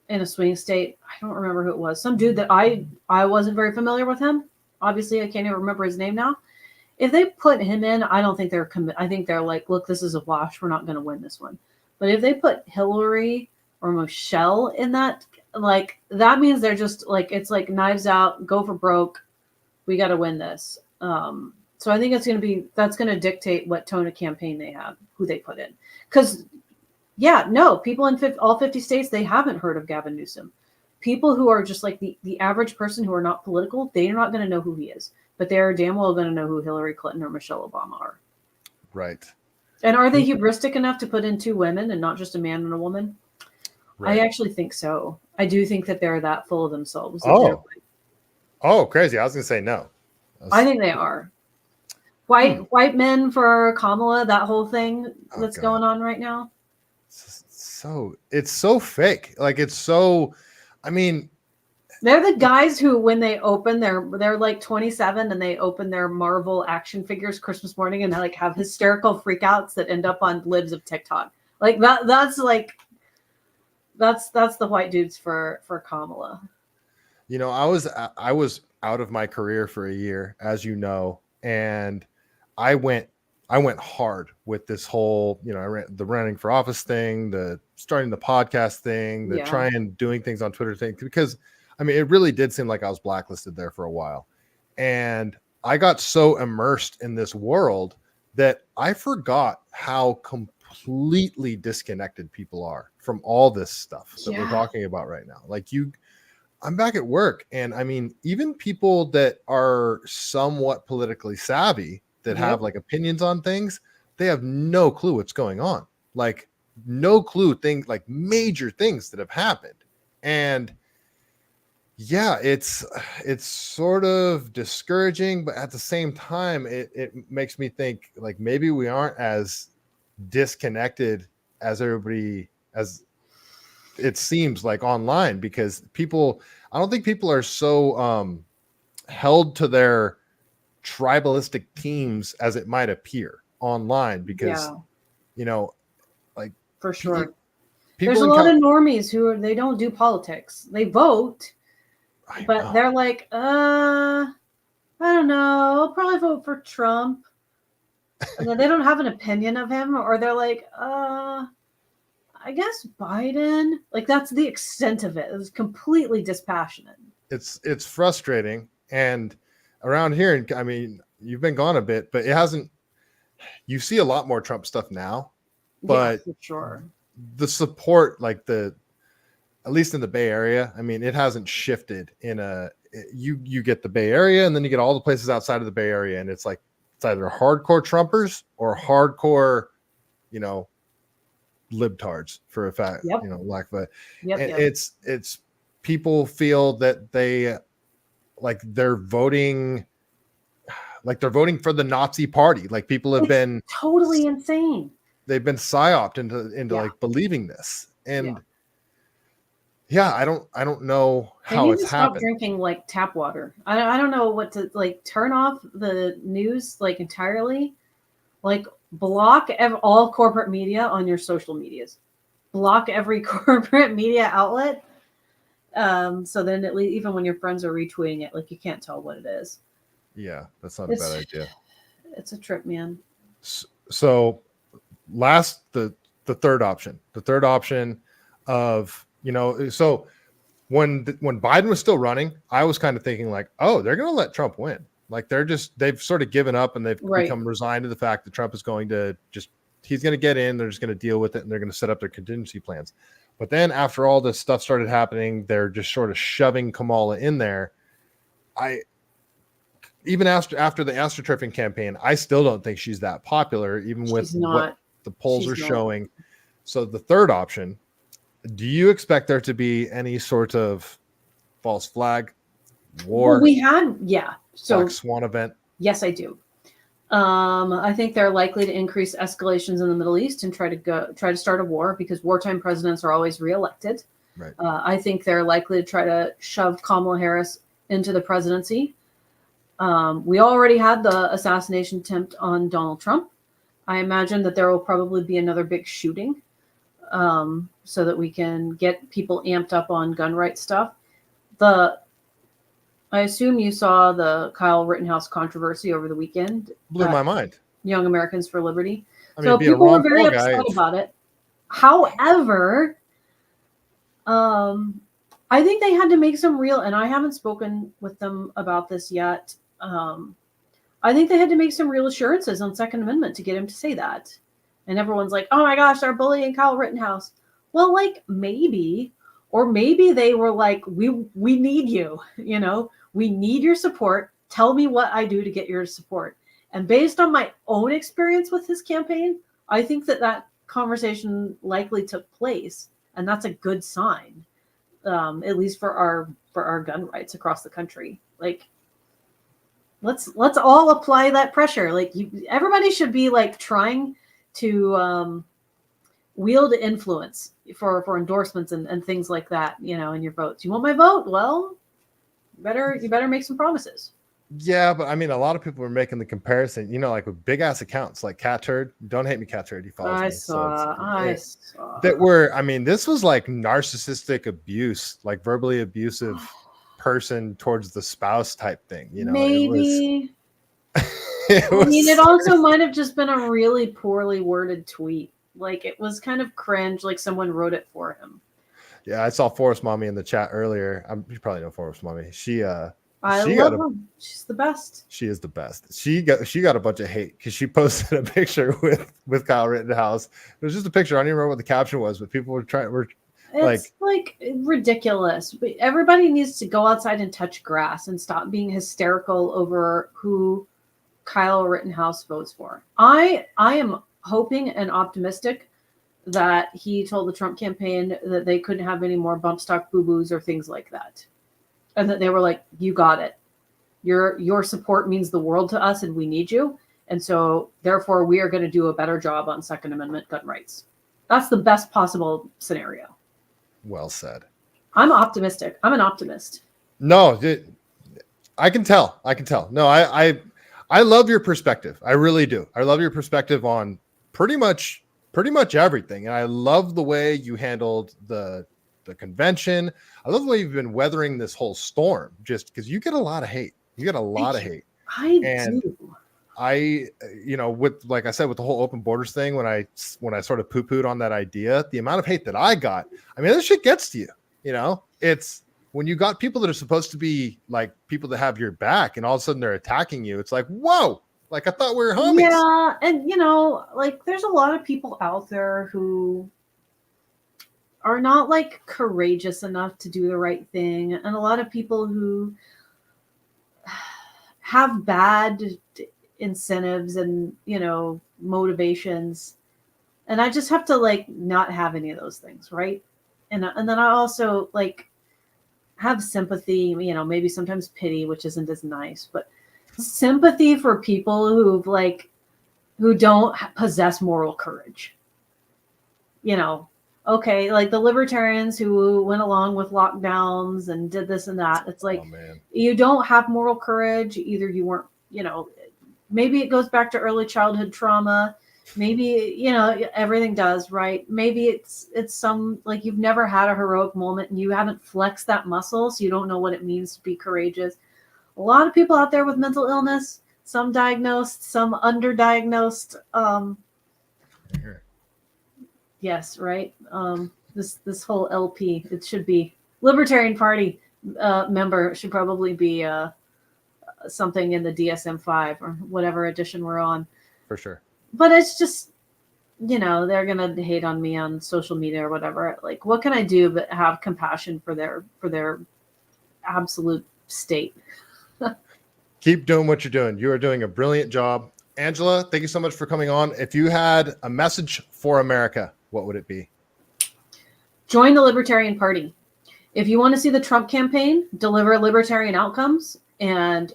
in a swing state, I don't remember who it was, some dude that I wasn't very familiar with him. Obviously, I can't even remember his name now. If they put him in, I don't think they're I think they're like, look, this is a wash. We're not going to win this one. But if they put Hillary or Michelle in that, like that means they're just like, it's like knives out, go for broke. We got to win this. So I think that's going to dictate what tone of campaign they have, who they put in. Because, people in all 50 states, they haven't heard of Gavin Newsom. People who are just like the average person who are not political, they're not going to know who he is. But they're damn well going to know who Hillary Clinton or Michelle Obama are. Right. And are they hubristic enough to put in two women and not just a man and a woman? Right. I actually think so. I do think that they're that full of themselves. Oh, crazy. I was going to say no. I think they are. White men for Kamala, that whole thing that's going on right now. It's so fake. Like it's so, I mean, they're the guys who, when they open they're like 27 and they open their Marvel action figures Christmas morning and they like have hysterical freakouts that end up on libs of TikTok. Like that's the white dudes for Kamala. You know, I was out of my career for a year, as you know, and I went hard with this whole, you know, I ran the running for office thing, the starting the podcast thing, the trying doing things on Twitter thing, because I mean, it really did seem like I was blacklisted there for a while. And I got so immersed in this world that I forgot how completely disconnected people are from all this stuff that we're talking about right now. Like I'm back at work. And I mean, even people that are somewhat politically savvy that have like opinions on things, they have no clue what's going on. Like no clue like major things that have happened. And yeah, it's sort of discouraging, but at the same time, it makes me think like maybe we aren't as disconnected as everybody as it seems like online, because I don't think people are so held to their tribalistic teams as it might appear online, because you know, like for sure, there's a lot of normies who they don't do politics, they vote. But they're like, I don't know, I'll probably vote for Trump. And then they don't have an opinion of him, or they're like, I guess Biden. Like that's the extent of it. It was completely dispassionate. It's frustrating. And around here, I mean, you've been gone a bit, but it hasn't. You see a lot more Trump stuff now, but for sure, the support, like at least in the Bay Area, I mean, it hasn't shifted you get the Bay Area and then you get all the places outside of the Bay Area. And it's like, it's either hardcore Trumpers or hardcore, you know, libtards for a fact, you know, lack of it's people feel that they're voting for the Nazi party. Like people have been totally insane. They've been psyoped into like believing this. And I don't know how it's happened. Stop drinking like tap water. I don't know what to like. Turn off the news like entirely. Like block all corporate media on your social medias. Block every corporate media outlet. So then at least even when your friends are retweeting it, like you can't tell what it is. Yeah, that's not a bad idea. It's a trip, man. So the third option of, you know, so when Biden was still running, I was kind of thinking like, oh, they're going to let Trump win. Like they've sort of given up and they've become resigned to the fact that Trump is going to he's going to get in, they're just going to deal with it, and they're going to set up their contingency plans. But then after all this stuff started happening, they're just sort of shoving Kamala in there. even after the astroturfing campaign, I still don't think she's that popular, even with She's not. what the polls She's are not. showing. So the third option, do you expect there to be any sort of false flag, war, Well, we had, yeah. So black swan event? yes, I do. I think they're likely to increase escalations in the Middle East and try to start a war, because wartime presidents are always reelected. Right. I think they're likely to try to shove Kamala Harris into the presidency. We already had the assassination attempt on Donald Trump. I imagine that there will probably be another big shooting, so that we can get people amped up on gun rights stuff. I assume you saw the Kyle Rittenhouse controversy over the weekend. Blew my mind. Young Americans for Liberty. I mean, So being a people were Ron very Paul upset guy, about it. However, I think they had to make some real, and I haven't spoken with them about this yet. I think they had to make some real assurances on Second Amendment to get him to say that. And everyone's like, oh my gosh, they're bullying Kyle Rittenhouse. Well, like maybe, or maybe they were like, we need you, we need your support. Tell me what I do to get your support. And based on my own experience with his campaign, I think that conversation likely took place. And that's a good sign, at least for our gun rights across the country. Like, let's all apply that pressure. Like, everybody should be like trying to wield influence for endorsements and things like that, in your votes. You want my vote? Well, you better make some promises. Yeah, but I mean, a lot of people were making the comparison, like with big ass accounts like Cat Turd. Don't hate me, Cat Turd. He follows me. I saw. That were, I mean, this was like narcissistic abuse, like verbally abusive person towards the spouse type thing. Maybe. It also might have just been a really poorly worded tweet. Like, it was kind of cringe, like someone wrote it for him. Yeah, I saw Forest Mommy in the chat earlier. You probably know Forest Mommy. I love her. She's the best. She is the best. She got a bunch of hate because she posted a picture with Kyle Rittenhouse. It was just a picture. I don't even remember what the caption was, but people were It's like ridiculous. Everybody needs to go outside and touch grass and stop being hysterical over who Kyle Rittenhouse votes for. I am hoping and optimistic that he told the Trump campaign that they couldn't have any more bump stock boo-boos or things like that. And that they were like, you got it. Your support means the world to us and we need you. And so therefore we are going to do a better job on Second Amendment gun rights. That's the best possible scenario. Well said. I'm optimistic. I'm an optimist. No, I can tell. No, I love your perspective. I really do. I love your perspective on pretty much everything. And I love the way you handled the convention. I love the way you've been weathering this whole storm, just because you get a lot of hate. You get a lot of hate. I do. With, like I said, with the whole open borders thing, when I sort of poo-pooed on that idea, the amount of hate that I got, I mean, this shit gets to you. It's when you got people that are supposed to be like people that have your back, and all of a sudden they're attacking you. It's like, whoa, like I thought we were homies. Yeah, and like there's a lot of people out there who are not like courageous enough to do the right thing, and a lot of people who have bad incentives and motivations, and I just have to like not have any of those things, right? And then I also like have sympathy, maybe sometimes pity, which isn't as nice, but sympathy for people who don't possess moral courage. Okay, like the libertarians who went along with lockdowns and did this and that. It's like, you don't have moral courage. Either you weren't, maybe it goes back to early childhood trauma. Maybe, everything does, right? Maybe it's some, like, you've never had a heroic moment and you haven't flexed that muscle, so you don't know what it means to be courageous. A lot of people out there with mental illness, some diagnosed, some underdiagnosed. Yes, right. This whole LP, it should be Libertarian Party member should probably be something in the DSM-5 or whatever edition we're on. For sure. But it's just, they're going to hate on me on social media or whatever. Like, what can I do but have compassion for their absolute state? Keep doing what you're doing. You are doing a brilliant job. Angela, thank you so much for coming on. If you had a message for America, what would it be? Join the Libertarian Party. If you want to see the Trump campaign deliver libertarian outcomes and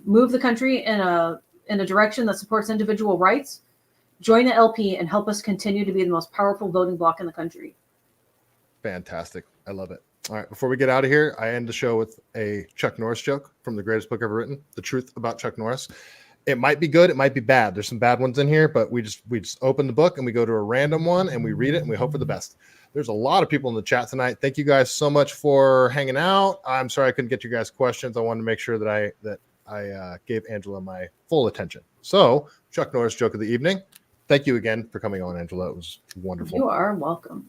move the country in a direction that supports individual rights, join the LP and help us continue to be the most powerful voting bloc in the country. Fantastic. I love it. All right. Before we get out of here, I end the show with a Chuck Norris joke from the greatest book ever written, The Truth About Chuck Norris. It might be good. It might be bad. There's some bad ones in here, but we just open the book and we go to a random one and we read it and we hope for the best. There's a lot of people in the chat tonight. Thank you guys so much for hanging out. I'm sorry I couldn't get you guys questions. I wanted to make sure that I gave Angela my full attention. So, Chuck Norris joke of the evening. Thank you again for coming on, Angela. It was wonderful. You are welcome.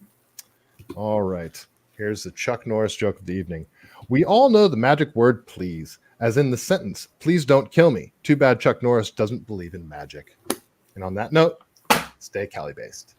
All right. Here's the Chuck Norris joke of the evening. We all know the magic word please, as in the sentence, please don't kill me. Too bad Chuck Norris doesn't believe in magic. And on that note, stay CaliBased.